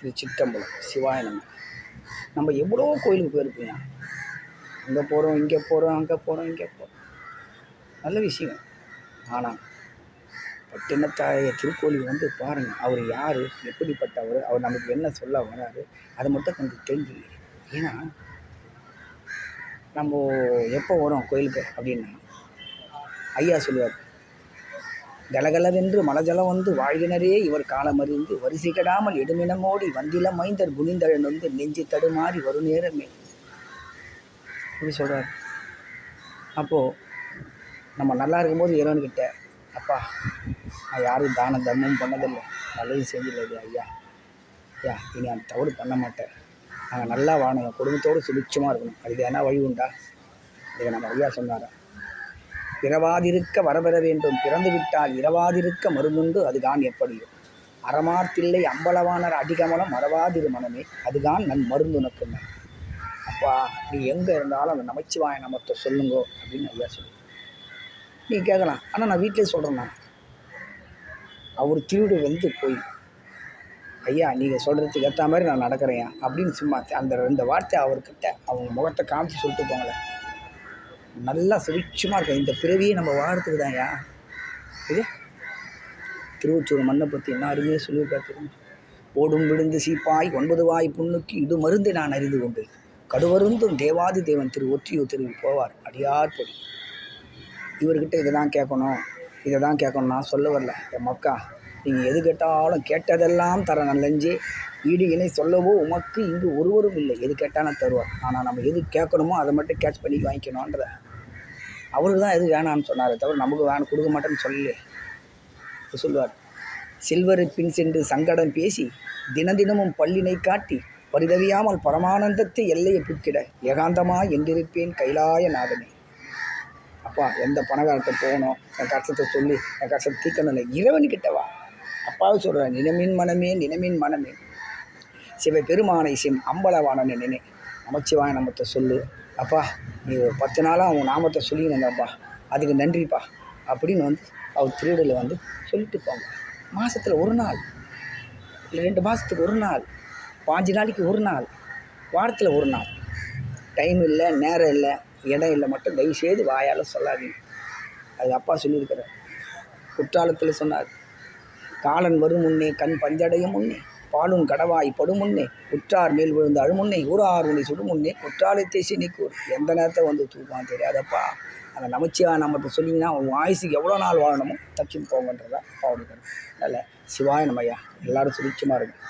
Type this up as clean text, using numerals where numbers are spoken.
திருச்சிற்றம்பலம். சிவாய நம. நம்ம எவ்வளோ கோயிலுக்கு போயிருப்போங்க. அங்கே போகிறோம், இங்கே போகிறோம், அங்கே போகிறோம், இங்கே போகிறோம். நல்ல விஷயம். ஆனால் பட்டினத்தாய திருக்கோயில் வந்து பாருங்கள், அவர் யார், எப்படிப்பட்டவர், அவர் நமக்கு என்ன சொல்ல வராரு, அதை மட்டும் கொஞ்சம் தெரிஞ்சுக்க. ஏன்னா நம்ம எப்போ வரோம் கோயிலுக்கு அப்படின்னா, ஐயா சொல்லுவார், கலகலவென்று மலஜலம் வந்து வாழ்கினரே இவர் காலமறிந்து வரிசை கெடாமல் எடுமினமோடி வந்தில மைந்தர் குனிந்தழன் வந்து நெஞ்சு தடுமாறி வரும் நேரமே அப்படி சொல்கிறார். அப்போது நம்ம நல்லா இருக்கும்போது இறைவன்கிட்ட, அப்பா நான் யாரும் தான தர்மம் பண்ணதில்லை, நல்லது செஞ்சில்லை ஐயா, ஐயா இனி அந்த தவறு பண்ண மாட்டேன், நாங்கள் நல்லா வாழணும், என் குடும்பத்தோடு சுபிட்சமாக இருக்கணும், அதுக்கு என்ன வழி உண்டா? அதுக்கு நம்ம ஐயா சொன்னார், பிறவாதிருக்க வரபெற வேண்டும், பிறந்து விட்டால் இரவாதிருக்க மருந்துண்டு, அதுதான் எப்படியோ அறமாத்தில்லை அம்பலவானர் அடிகமலம் மறவாதிரு மனமே, அதுதான் நன் மருந்துனக்குமே. அப்பா நீ எங்கே இருந்தாலும் அந்த நமச்சிவாய நமத்தை சொல்லுங்கோ அப்படின்னு ஐயா சொல்லு. நீ கேட்கலாம், ஆனால் நான் வீட்டிலே சொல்கிறேன்னா, அவர் திருவிடு வந்து போய், ஐயா நீங்கள் சொல்கிறதுக்கு ஏற்ற மாதிரி நான் நடக்கிறேன் அப்படின்னு சும்மா அந்த 2 வார்த்தை அவர்கிட்ட அவங்க முகத்தை காமிச்சு சொல்லிட்டு போங்களேன், நல்லா சுபிட்சமாக இருக்கும். இந்த பிறவியை நம்ம வாழறதுக்கு தான்யா. இது திருவொற்றியூர் மண்ணை பற்றி என்ன அருமையாக சொல்லியிருக்காரு. ஓடும் விழுந்து சீப்பாய் 9 வாய் புண்ணுக்கு இது மருந்து நான் அறிந்து கொண்டு கடுவருந்தும் தேவாதி தேவன் ஒற்றியூர் திருவி போவார் அடியார் பொடி. இவர்கிட்ட இதை தான் கேட்கணும், இதை தான் கேட்கணும் நான் சொல்ல வரல. என் மக்கா, நீங்கள் எது கேட்டாலும் கேட்டதெல்லாம் தர நல்லஞ்சே, ஈடு இணை சொல்லவோ உமக்கு இங்கு ஒருவரும் இல்லை, எது கேட்டாலும் தருவார். ஆனால் நம்ம எது கேட்கணுமோ அதை மட்டும் கேட்ச் பண்ணி வாங்கிக்கணுன்ற அவருக்கு தான் எது வேணான்னு சொன்னாரே தவிர நமக்கு வேணும் கொடுக்க மாட்டேன்னு சொல்லி சொல்லுவார். சில்வரை பின் சென்று சங்கடம் பேசி தினதினமும் பள்ளினை காட்டி பரிதவியாமல் பரமானந்தத்தை எல்லையை புக்கிட ஏகாந்தமாக என்றிருப்பேன் கைலாய நாதனே. அப்பா எந்த பணக்காரத்தை போகணும், என் கஷ்டத்தை சொல்லி என் கஷ்டத்தை தீர்க்கணும் இல்லை, இறைவன்கிட்டவா. அப்பாவே சொல்கிறேன், நினமின் மனமே நினமின் மனமே சிவ பெருமானை சிம் அம்பலவானனை நினை, நமச்சிவாய நாமத்தை சொல்லு. அப்பா நீ ஒரு 10 நாளாக அவன் நாமத்தை சொல்லிங்கப்பா, அதுக்கு நன்றிப்பா அப்படின்னு வந்து அவர் திருவிடையில் வந்து சொல்லிட்டு போங்க. மாதத்தில் 1 நாள் இல்லை 2 மாதத்துக்கு 1 நாள், 5 நாளைக்கு 1 நாள், வாரத்தில் 1 நாள். டைம் இல்லை, நேரம் இல்லை, இடம் இல்லை மட்டும் தயவுசெய்து வாயால் சொல்லாதீங்க. அது அப்பா சொல்லியிருக்கிறார். குற்றாலத்தில் சொன்னார், காலன் வரும் முன்னே கண் பஞ்சடையும் முன்னே பாலும் கடவாய் படும் முன்னே குற்றார் மேல் விழுந்த அழுமுன்னே ஊரார் உன்னை சுடுமுன்னே குற்றாலத்தை சினிக்கூர். எந்த நேரத்தை வந்து தூக்குவான்னு தெரியாதப்பா. அந்த நமச்சிவா நம்மகிட்ட சொன்னீங்கன்னா உன் ஆயுசுக்கு எவ்வளோ நாள் வாழணுமோ தச்சுன்னு போங்கன்றதான் அப்பா கொடுக்குறேன். அதனால் சிவாய நம்ம ஐயா எல்லோரும் சுபிட்சமாக இருக்கும்.